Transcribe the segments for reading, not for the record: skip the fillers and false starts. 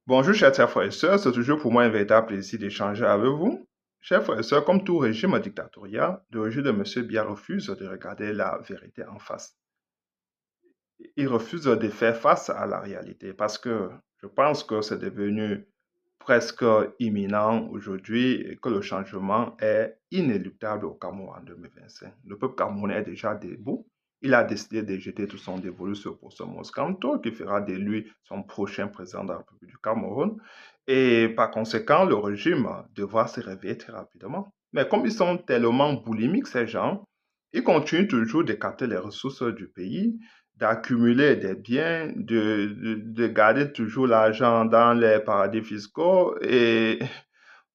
Bonjour, chers frères et sœurs, c'est toujours pour moi un véritable plaisir d'échanger avec vous. Chers frères et sœurs, comme tout régime dictatorial, le régime de M. Biya refuse de regarder la vérité en face. Il refuse de faire face à la réalité parce que je pense que c'est devenu presque imminent aujourd'hui et que le changement est inéluctable au Cameroun en 2025. Le peuple camerounais est déjà debout. Il a décidé de jeter tout son dévolu sur Posto Moscanto, qui fera de lui son prochain président de la République du Cameroun. Et par conséquent, le régime devra se réveiller très rapidement. Mais comme ils sont tellement boulimiques, ces gens, ils continuent toujours de capter les ressources du pays, d'accumuler des biens, de garder toujours l'argent dans les paradis fiscaux et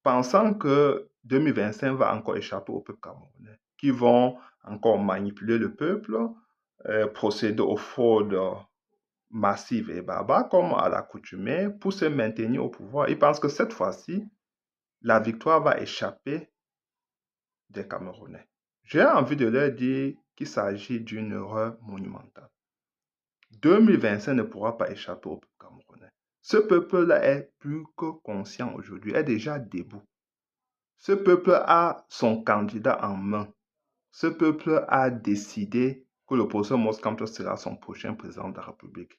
pensant que 2025 va encore échapper au peuple camerounais, qui vont encore manipuler le peuple, procéder aux fraudes massives et barbares comme à l'accoutumée pour se maintenir au pouvoir. Ils pensent que cette fois-ci, la victoire va échapper des Camerounais. J'ai envie de leur dire qu'il s'agit d'une erreur monumentale. 2025 ne pourra pas échapper au peuple camerounais. Ce peuple-là est plus que conscient aujourd'hui, est déjà debout. Ce peuple a son candidat en main. Ce peuple a décidé que le professeur Moskamto sera son prochain président de la République.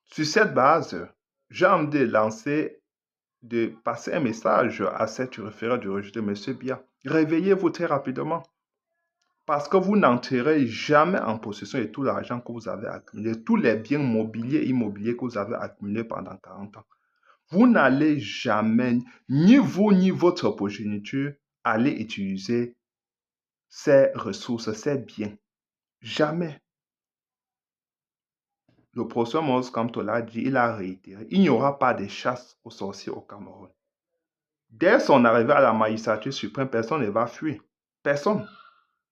Sur cette base, j'ai envie de passer un message à cette référent du rejet de M. Biya. Réveillez-vous très rapidement. Parce que vous n'entrerez jamais en possession de tout l'argent que vous avez accumulé, tous les biens mobiliers et immobiliers que vous avez accumulés pendant 40 ans. Vous n'allez jamais, ni vous ni votre progéniture, aller utiliser ces ressources, ces biens. Jamais. Le professeur Mose, comme tu l'as dit, il a réitéré, il n'y aura pas de chasse aux sorciers au Cameroun. Dès son arrivée à la magistrature suprême, personne ne va fuir. Personne.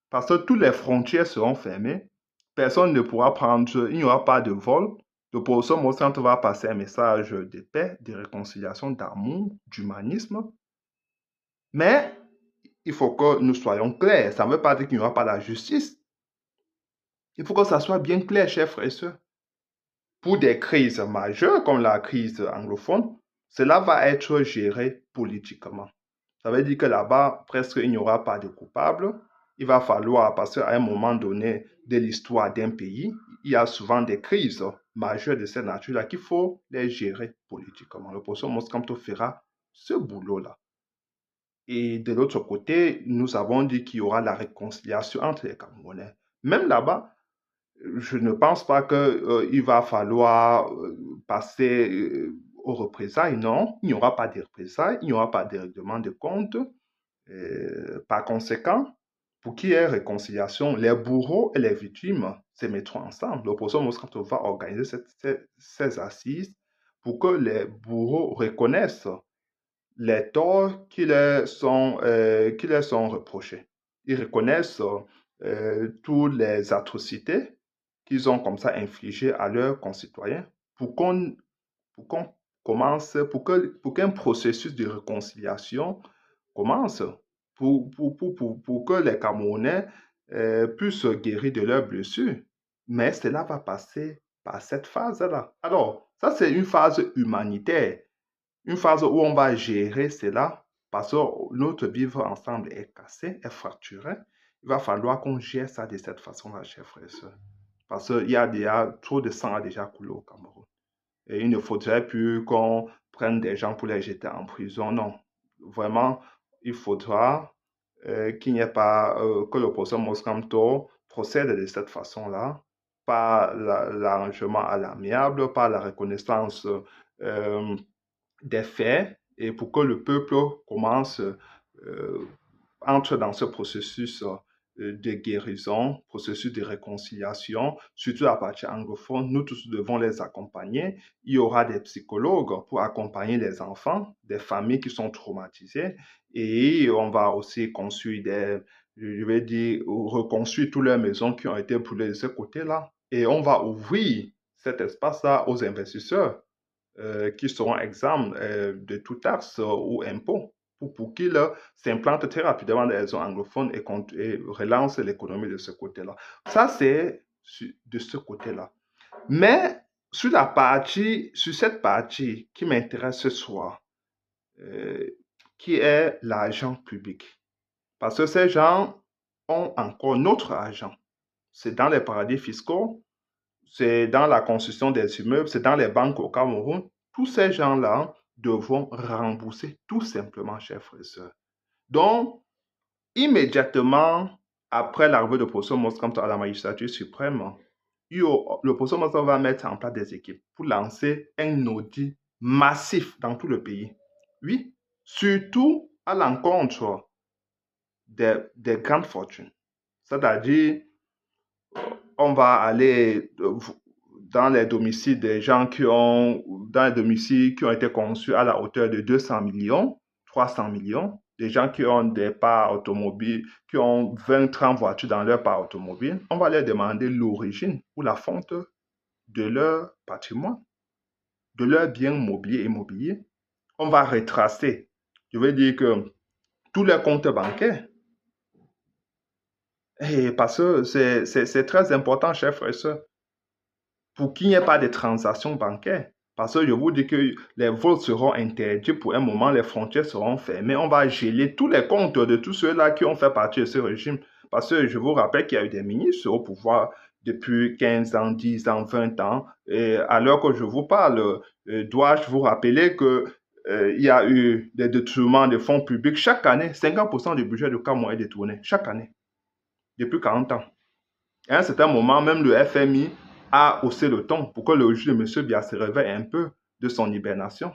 Parce que toutes les frontières seront fermées. Personne ne pourra prendre, il n'y aura pas de vol. Le professeur Monsanto va passer un message de paix, de réconciliation, d'amour, d'humanisme. Mais il faut que nous soyons clairs. Ça ne veut pas dire qu'il n'y aura pas la justice. Il faut que ça soit bien clair, chers frères et sœurs. Pour des crises majeures comme la crise anglophone, cela va être géré politiquement. Ça veut dire que là-bas, presque, il n'y aura pas de coupables. Il va falloir, parce qu'à un moment donné de l'histoire d'un pays, il y a souvent des crises majeures de cette nature-là qu'il faut les gérer politiquement. Le professeur Moskamto fera ce boulot-là. Et de l'autre côté, nous avons dit qu'il y aura la réconciliation entre les Camerounais. Même là-bas, je ne pense pas qu'il va falloir passer aux représailles. Non, il n'y aura pas de représailles, il n'y aura pas de règlement de compte. Par conséquent, pour qu'il y ait réconciliation, les bourreaux et les victimes se mettront ensemble. Le professeur Moscato va organiser ces assises pour que les bourreaux reconnaissent les torts qui leur sont reprochés. Ils reconnaissent toutes les atrocités qu'ils ont comme ça infligées à leurs concitoyens pour qu'on commence, pour qu'un processus de réconciliation commence, pour que les Camerounais puissent guérir de leurs blessures. Mais cela va passer par cette phase-là. Alors, ça, c'est une phase humanitaire, une phase où on va gérer cela parce que notre vivre ensemble est cassé, est fracturé. Il va falloir qu'on gère ça de cette façon-là, chers frères et sœurs. Parce qu'il y a déjà, trop de sang a déjà coulé au Cameroun. Et il ne faudrait plus qu'on prenne des gens pour les jeter en prison. Non. Vraiment, il faudra qu'il n'y ait pas, que le procès Moscamto procède de cette façon-là, par l'arrangement à l'amiable, par la reconnaissance des faits, et pour que le peuple commence, entre dans ce processus de guérison, processus de réconciliation, surtout la partie anglophone. Nous tous devons les accompagner. Il y aura des psychologues pour accompagner les enfants, des familles qui sont traumatisées, et on va aussi construire je vais dire, reconstruire toutes les maisons qui ont été brûlées de ce côté-là. Et on va ouvrir cet espace-là aux investisseurs qui seront exempts de toute taxe ou impôt pour qu'ils s'implantent très rapidement dans les zones anglophones et relancent l'économie de ce côté-là. Ça, c'est de ce côté-là. Mais sur cette partie qui m'intéresse ce soir, qui est l'argent public. Parce que ces gens ont encore notre argent. C'est dans les paradis fiscaux, c'est dans la construction des immeubles, c'est dans les banques au Cameroun. Tous ces gens-là devront rembourser tout simplement, chers frères et sœurs. Donc, immédiatement après l'arrivée de professeur Moscamto à la magistrature suprême, le professeur Moscamto va mettre en place des équipes pour lancer un audit massif dans tout le pays. Oui, surtout à l'encontre des grandes fortunes. C'est-à-dire, on va aller dans les domiciles des gens dans les domiciles qui ont été conçus à la hauteur de 200 millions, 300 millions, des gens qui ont des parts automobiles, qui ont 20, 30 voitures dans leur part automobile. On va leur demander l'origine ou la fonte de leur patrimoine, de leurs biens mobiliers et immobiliers. On va retracer, je veux dire que tous leurs comptes bancaires. Et parce que c'est très important, chers frères et sœurs, pour qu'il n'y ait pas de transactions bancaires. Parce que je vous dis que les vols seront interdits pour un moment, les frontières seront fermées. On va geler tous les comptes de tous ceux-là qui ont fait partie de ce régime. Parce que je vous rappelle qu'il y a eu des ministres au pouvoir depuis 15 ans, 10 ans, 20 ans. Et à l'heure que je vous parle, dois-je vous rappeler que il y a eu des détournements de fonds publics chaque année. 50% du budget du Cameroun est détourné chaque année, depuis 40 ans. À un certain moment, même le FMI a haussé le ton pour que le juge de M. Biya se réveille un peu de son hibernation.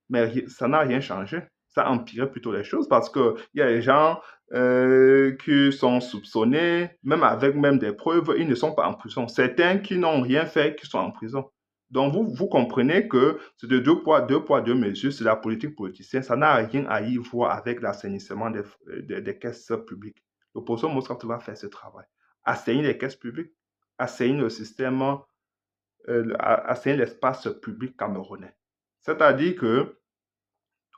Mais ça n'a rien changé. Ça a empiré plutôt les choses parce qu'il y a des gens qui sont soupçonnés, même avec même des preuves, ils ne sont pas en prison. Certains qui n'ont rien fait, qui sont en prison. Donc, vous comprenez que c'est de deux poids, deux mesures, c'est la politique politicienne. Ça n'a rien à y voir avec l'assainissement des caisses publiques. L'opposition Moscou va faire ce travail. Assainir les caisses publiques, assainir le système, assainir l'espace public camerounais. C'est-à-dire que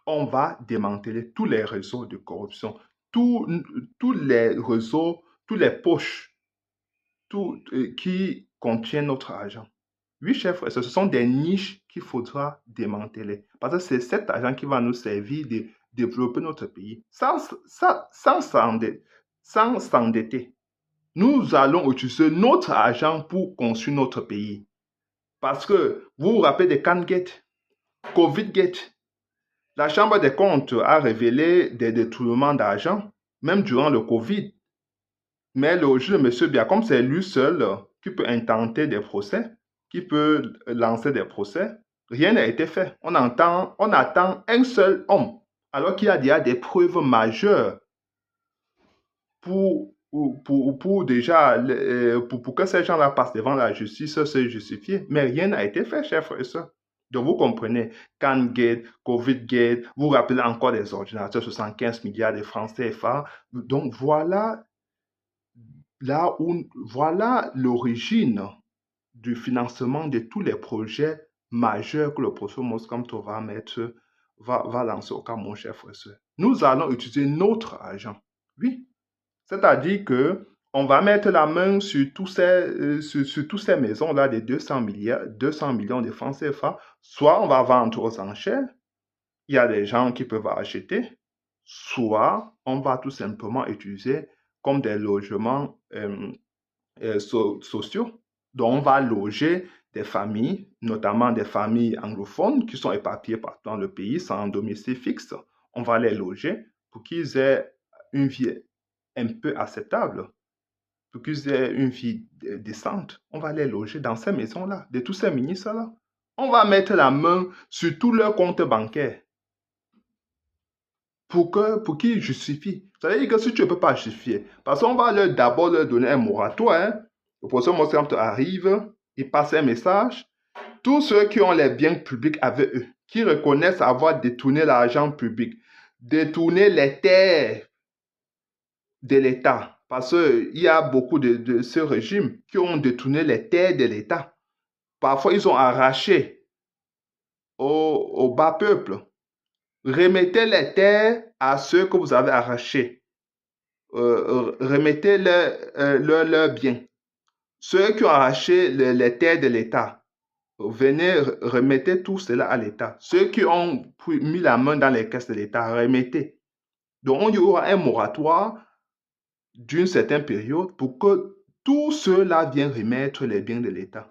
on va démanteler tous les réseaux de corruption, tous les réseaux, tous les poches qui contiennent notre argent. Oui, chef, ce sont des niches qu'il faudra démanteler. Parce que c'est cet argent qui va nous servir de développer notre pays sans s'endetter. Nous allons utiliser notre argent pour construire notre pays. Parce que vous vous rappelez des CanGate, COVID-Gate. La Chambre des comptes a révélé des détournements d'argent, même durant le Covid. Mais le juge de M. Biya, comme c'est lui seul qui peut intenter des procès, qui peut lancer des procès, rien n'a été fait. On attend un seul homme, alors qu'il y a déjà des preuves majeures pour déjà, pour que ces gens-là passent devant la justice, se justifier. Mais rien n'a été fait, chers frères et sœurs. Donc, vous comprenez, CanGate, COVID-Gate, vous vous rappelez encore des ordinateurs, 75 milliards de francs CFA. Donc, voilà l'origine du financement de tous les projets majeurs que le professeur Moscamto va lancer au Cameroun, chers frères et sœurs. Nous allons utiliser notre argent. Oui. C'est-à-dire que on va mettre la main sur toutes ces maisons-là de 200 millions de francs CFA. Soit on va vendre aux enchères, il y a des gens qui peuvent acheter, soit on va tout simplement utiliser comme des logements sociaux. Donc on va loger des familles, notamment des familles anglophones qui sont éparpillées partout dans le pays sans domicile fixe. On va les loger pour qu'ils aient une vie un peu acceptable, pour qu'ils aient une vie décente. On va les loger dans ces maisons-là, de tous ces ministres-là. On va mettre la main sur tous leurs comptes bancaires pour qu'ils justifient. Ça veut dire que si tu ne peux pas justifier, parce qu'on va d'abord leur donner un moratoire. Hein. Le professeur Moscamte arrive, il passe un message. Tous ceux qui ont les biens publics avec eux, qui reconnaissent avoir détourné l'argent public, détourné les terres de l'État, parce qu'il y a beaucoup de ce régime qui ont détourné les terres de l'État. Parfois, ils ont arraché au bas peuple. Remettez les terres à ceux que vous avez arrachés. Remettez leurs biens. Ceux qui ont arraché les terres de l'État, venez, remettez tout cela à l'État. Ceux qui ont mis la main dans les caisses de l'État, remettez. Donc, il y aura un moratoire d'une certaine période pour que tous ceux-là viennent remettre les biens de l'État.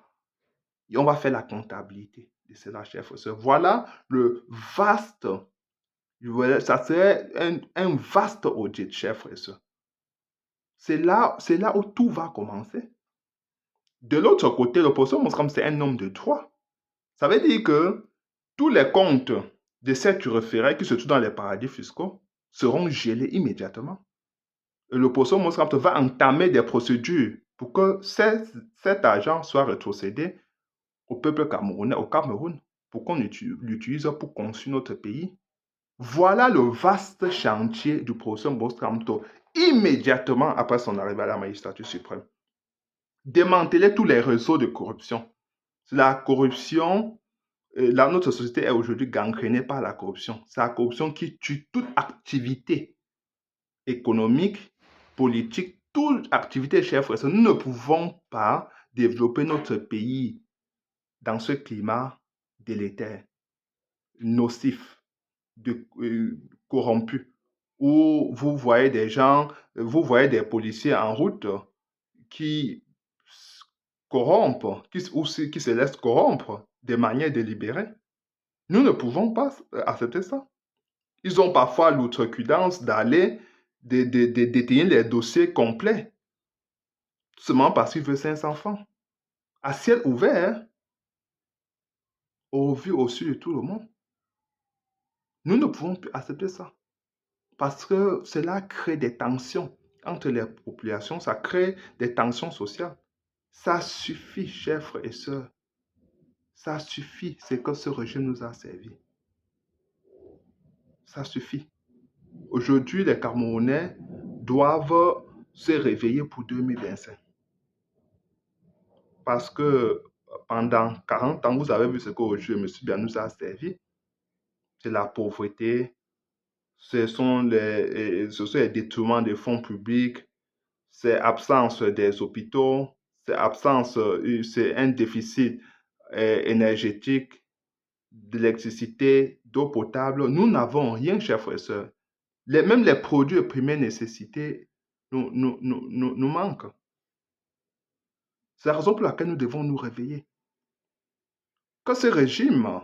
Et on va faire la comptabilité de cela, chers frères et sœurs. Voilà le vaste, ça serait un vaste audit, chers frères et sœurs. C'est là où tout va commencer. De l'autre côté, le professeur Moscam, c'est un homme de droit. Ça veut dire que tous les comptes de cette référés qui se trouvent dans les paradis fiscaux seront gelés immédiatement. Et le professeur Moscam va entamer des procédures pour que cet argent soit rétrocédé au peuple camerounais, au Cameroun, pour qu'on l'utilise pour construire notre pays. Voilà le vaste chantier du professeur Moscamto immédiatement après son arrivée à la magistrature suprême. Démanteler tous les réseaux de corruption. La corruption, notre société est aujourd'hui gangrénée par la corruption. C'est la corruption qui tue toute activité économique, politique, toute activité, chers frères. Nous ne pouvons pas développer notre pays dans ce climat délétère, nocif, corrompu, où vous voyez des gens, vous voyez des policiers en route qui corrompent, qui se laissent corrompre de manière délibérée. Nous ne pouvons pas accepter ça. Ils ont parfois l'outrecuidance d'aller détenir les dossiers complets, seulement parce qu'ils veulent 500 francs. À ciel ouvert, au vu, au su de tout le monde. Nous ne pouvons plus accepter ça. Parce que cela crée des tensions entre les populations, ça crée des tensions sociales. Ça suffit, chers frères et sœurs. Ça suffit, c'est que ce régime nous a servi. Ça suffit. Aujourd'hui, les Camerounais doivent se réveiller pour 2025. Parce que pendant 40 ans, vous avez vu ce que M. Biya nous a servi. C'est la pauvreté, ce sont les détournements des fonds publics, c'est absence des hôpitaux, c'est un déficit énergétique, d'électricité, d'eau potable. Nous n'avons rien, chers frères et sœurs. Même les produits de première nécessité nous manquent. C'est la raison pour laquelle nous devons nous réveiller. Que ce régime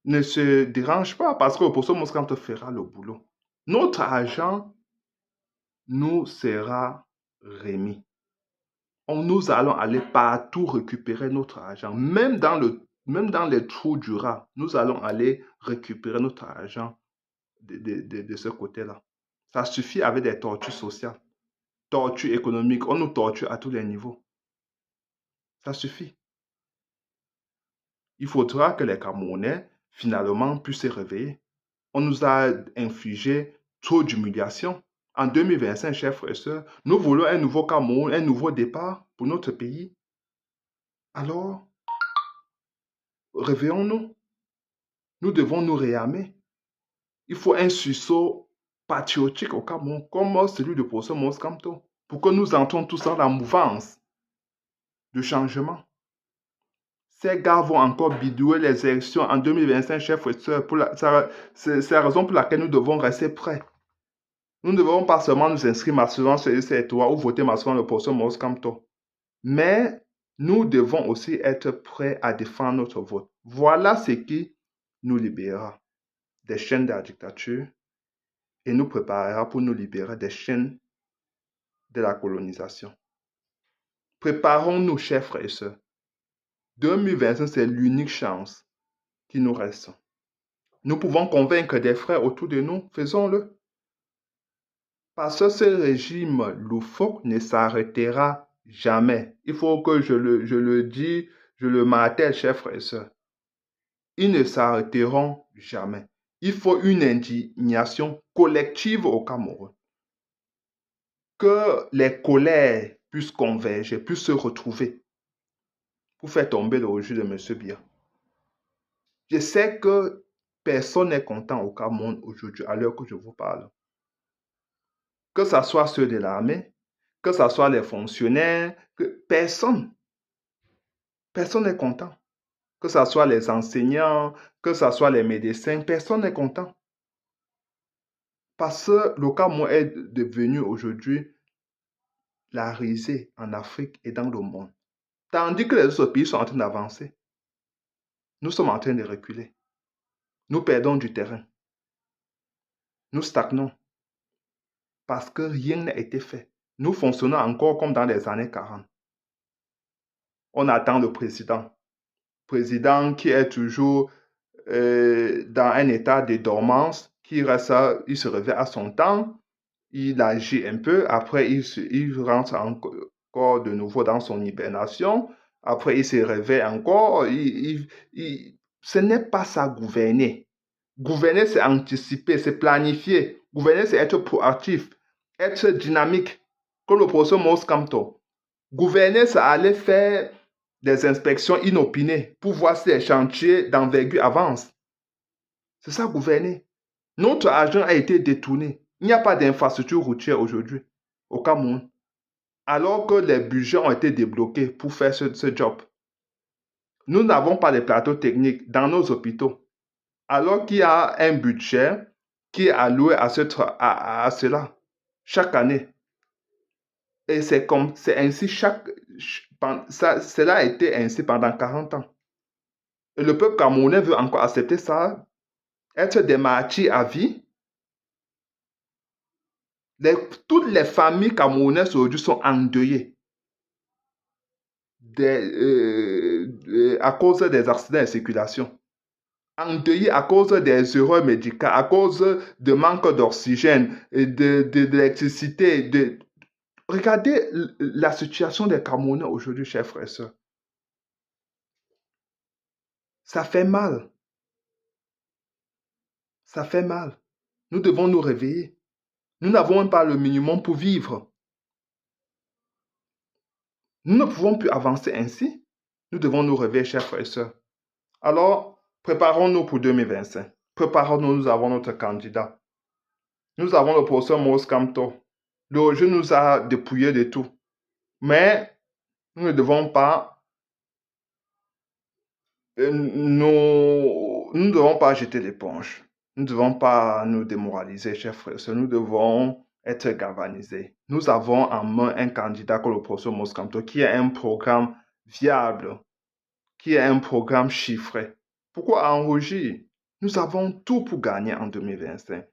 ne se dérange pas parce que le professeur Moscante fera le boulot. Notre argent nous sera remis. Nous allons aller partout récupérer notre argent. Même dans les trous du rat, nous allons aller récupérer notre argent de ce côté-là. Ça suffit avec des tortures sociales, tortures économiques. On nous torture à tous les niveaux. Ça suffit. Il faudra que les Camerounais, finalement, puissent se réveiller. On nous a infligé trop d'humiliation. En 2025, chers frères et sœurs, nous voulons un nouveau Cameroun, un nouveau départ pour notre pays. Alors, réveillons-nous. Nous devons nous réarmer. Il faut un sursaut patriotique au Cameroun, comme celui de professeur Moscamto, pour que nous entrons tous dans la mouvance de changement. Ces gars vont encore bidouiller les élections en 2025, chers frères et sœurs. C'est la raison pour laquelle nous devons rester prêts. Nous ne devons pas seulement nous inscrire massivement sur ces toits ou voter massivement le professeur Moscamto, mais nous devons aussi être prêts à défendre notre vote. Voilà ce qui nous libérera des chaînes de la dictature et nous préparera pour nous libérer des chaînes de la colonisation. Préparons-nous, chers frères et sœurs. 2025, c'est l'unique chance qui nous reste. Nous pouvons convaincre des frères autour de nous, faisons-le. Parce que ce régime loufoque ne s'arrêtera jamais. Il faut que je le dise, je le martèle, chers frères et sœurs. Ils ne s'arrêteront jamais. Il faut une indignation collective au Cameroun. Que les colères puissent converger, puissent se retrouver pour faire tomber le régime de M. Biya. Je sais que personne n'est content au Cameroun aujourd'hui, à l'heure que je vous parle. Que ce soit ceux de l'armée, que ce soit les fonctionnaires, que personne Personne n'est content. Que ce soit les enseignants, que ce soit les médecins, personne n'est content. Parce que le Cameroun est devenu aujourd'hui la risée en Afrique et dans le monde. Tandis que les autres pays sont en train d'avancer. Nous sommes en train de reculer. Nous perdons du terrain. Nous stagnons. Parce que rien n'a été fait. Nous fonctionnons encore comme dans les années 40. On attend le président. Président qui est toujours dans un état de dormance, il se réveille à son temps, il agit un peu, après il rentre encore de nouveau dans son hibernation, après il se réveille encore. Ce n'est pas ça gouverner. Gouverner, c'est anticiper, c'est planifier. Gouverner, c'est être proactif, être dynamique, comme le professeur Mose Kamto. Gouverner, c'est aller faire des inspections inopinées pour voir si les chantiers d'envergure avancent. C'est ça, gouverner. Notre argent a été détourné. Il n'y a pas d'infrastructure routière aujourd'hui au Cameroun, alors que les budgets ont été débloqués pour faire ce job. Nous n'avons pas de plateaux techniques dans nos hôpitaux, alors qu'il y a un budget qui est alloué à cela chaque année. Et c'est ainsi cela a été ainsi pendant 40 ans. Et le peuple camerounais veut encore accepter ça, être des martyrs à vie. Toutes les familles camerounaises aujourd'hui sont endeuillées à cause des accidents de circulation, endeuillées à cause des erreurs médicales, à cause de manque d'oxygène, d'électricité. Regardez la situation des Camerounais aujourd'hui, chers frères et sœurs. Ça fait mal. Ça fait mal. Nous devons nous réveiller. Nous n'avons même pas le minimum pour vivre. Nous ne pouvons plus avancer ainsi. Nous devons nous réveiller, chers frères et sœurs. Alors, préparons-nous pour 2025. Préparons-nous, nous avons notre candidat. Nous avons le professeur Mose Kamto. Le jeu nous a dépouillé de tout. Mais nous ne devons pas nous ne devons pas jeter l'éponge. Nous ne devons pas nous démoraliser, chers frères. Nous devons être galvanisés. Nous avons en main un candidat comme le professeur Mose Kamto qui a un programme viable, qui a un programme chiffré. Pourquoi en rougir? Nous avons tout pour gagner en 2025,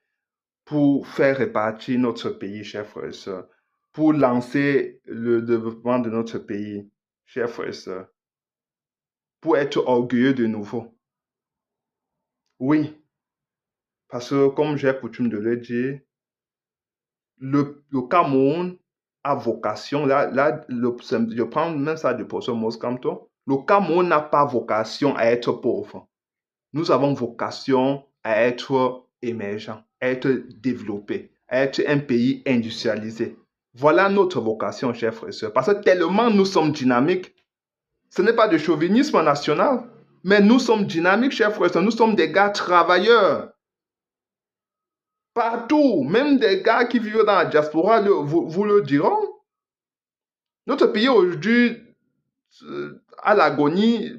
pour faire répartir notre pays, chers frères et sœurs, pour lancer le développement de notre pays, chers frères et sœurs, pour être orgueilleux de nouveau. Oui, parce que comme j'ai coutume de le dire, le Cameroun a vocation, je prends même ça du professeur Mose Kamto, le Cameroun n'a pas vocation à être pauvre. Nous avons vocation à être émergent, à être développé, à être un pays industrialisé. Voilà notre vocation, chers frères et sœurs. Parce que tellement nous sommes dynamiques, ce n'est pas de chauvinisme national, mais nous sommes dynamiques, chers frères et sœurs. Nous sommes des gars travailleurs. Partout, même des gars qui vivent dans la diaspora vous le diront. Notre pays aujourd'hui, à l'agonie,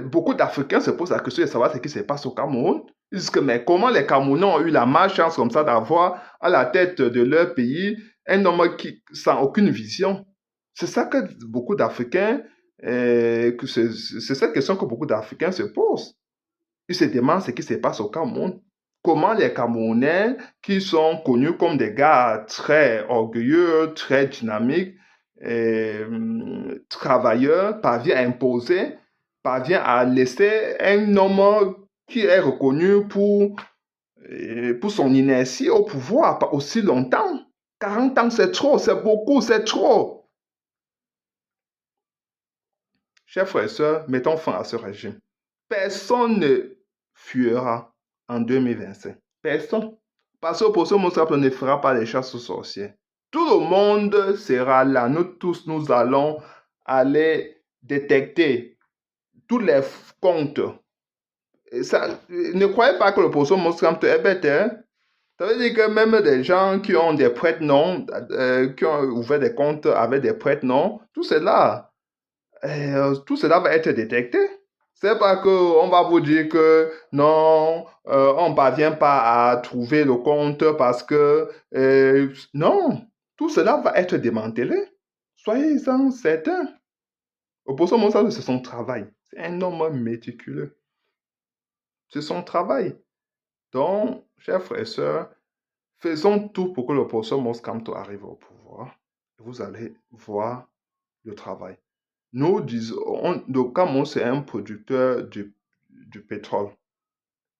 beaucoup d'Africains se posent la question de savoir ce qui se passe au Cameroun. Ils disent que, mais comment les Camerounais ont eu la malchance comme ça d'avoir à la tête de leur pays un homme sans aucune vision? C'est ça que beaucoup d'Africains, c'est cette question que beaucoup d'Africains se posent. Ils se demandent ce qui se passe au Cameroun. Comment les Camerounais, qui sont connus comme des gars très orgueilleux, très dynamiques, travailleurs, parviennent à imposer, parvient à laisser un homme qui est reconnu pour son inertie au pouvoir pas aussi longtemps. 40 ans, c'est trop, c'est beaucoup, c'est trop. Chers frères et sœurs, mettons fin à ce régime. Personne ne fuira en 2025. Personne. Parce que pour ce Moussap ne fera pas les chasses aux sorciers. Tout le monde sera là. Nous tous, nous allons aller détecter tous les comptes. Ne croyez pas que le professeur Moussap est bête. Hein? Ça veut dire que même des gens qui ont des prête-noms, qui ont ouvert des comptes avec des prête-noms, tout cela va être détecté. C'est pas que on va vous dire que non, on parvient pas à trouver le compte parce que non, tout cela va être démantelé. Soyez-en certains. Au Poisson Monstre, c'est son travail. C'est un homme méticuleux. C'est son travail. Donc, chers frères et sœurs, faisons tout pour que le Poisson Monstre arrive au pouvoir. Vous allez voir le travail. Nous disons, le Cameroun, c'est un producteur du pétrole.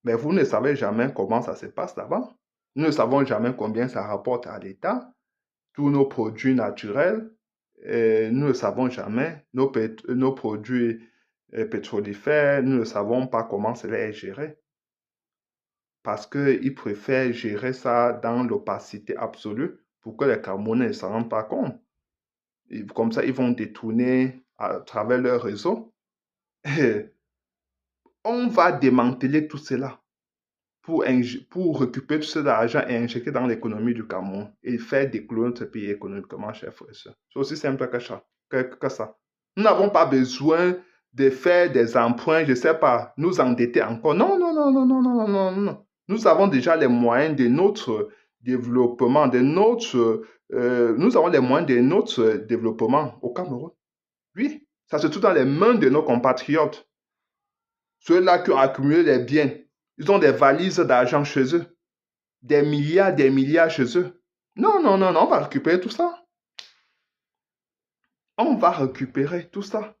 Mais vous ne savez jamais comment ça se passe là-bas. Nous ne savons jamais combien ça rapporte à l'État. Tous nos produits naturels, nous ne savons jamais. Nos produits pétrolifères, nous ne savons pas comment cela est géré. Parce qu'ils préfèrent gérer ça dans l'opacité absolue pour que les Camerounais ne s'en rendent pas compte. Et comme ça, ils vont détourner à travers leur réseau. On va démanteler tout cela pour récupérer tout cet argent et injecter dans l'économie du Cameroun et faire décoller notre pays économiquement, chers frères et sœurs. C'est aussi simple que ça. Nous n'avons pas besoin de faire des emprunts, je ne sais pas, nous endetter encore. Non, non, non, non, non, non, non, non. Nous avons déjà les moyens de notre développement, nous avons les moyens de notre développement au Cameroun. Oui, ça se trouve dans les mains de nos compatriotes. Ceux-là qui ont accumulé les biens, ils ont des valises d'argent chez eux. Des milliards chez eux. Non, non, non, non, on va récupérer tout ça. On va récupérer tout ça.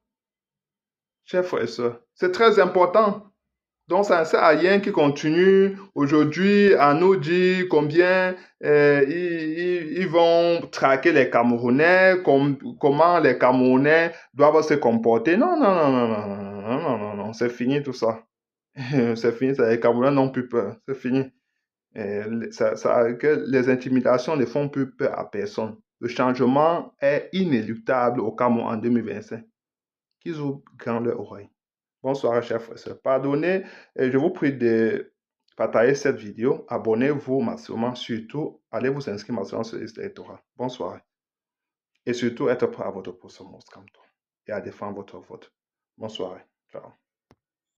Chers frères et sœurs, c'est très important. Donc, ça ne sert à rien qui continue aujourd'hui à nous dire combien ils vont traquer les Camerounais, comment les Camerounais doivent se comporter. Non, non, non, non, non, non, non, non, non, non, c'est fini tout ça. C'est fini, les Camerounais n'ont plus peur. C'est fini. Que les intimidations ne font plus peur à personne. Le changement est inéluctable au Cameroun en 2025. Qu'ils ouvrent grand leur oreille. Bonsoir, chers frères et sœurs. Pardonnez, et je vous prie de partager cette vidéo. Abonnez-vous massivement. Surtout, allez vous inscrire massivement sur liste électorale. Bonsoir. Et surtout, être prêt à votre poste comme toi et à défendre votre vote. Bonsoir. Ciao.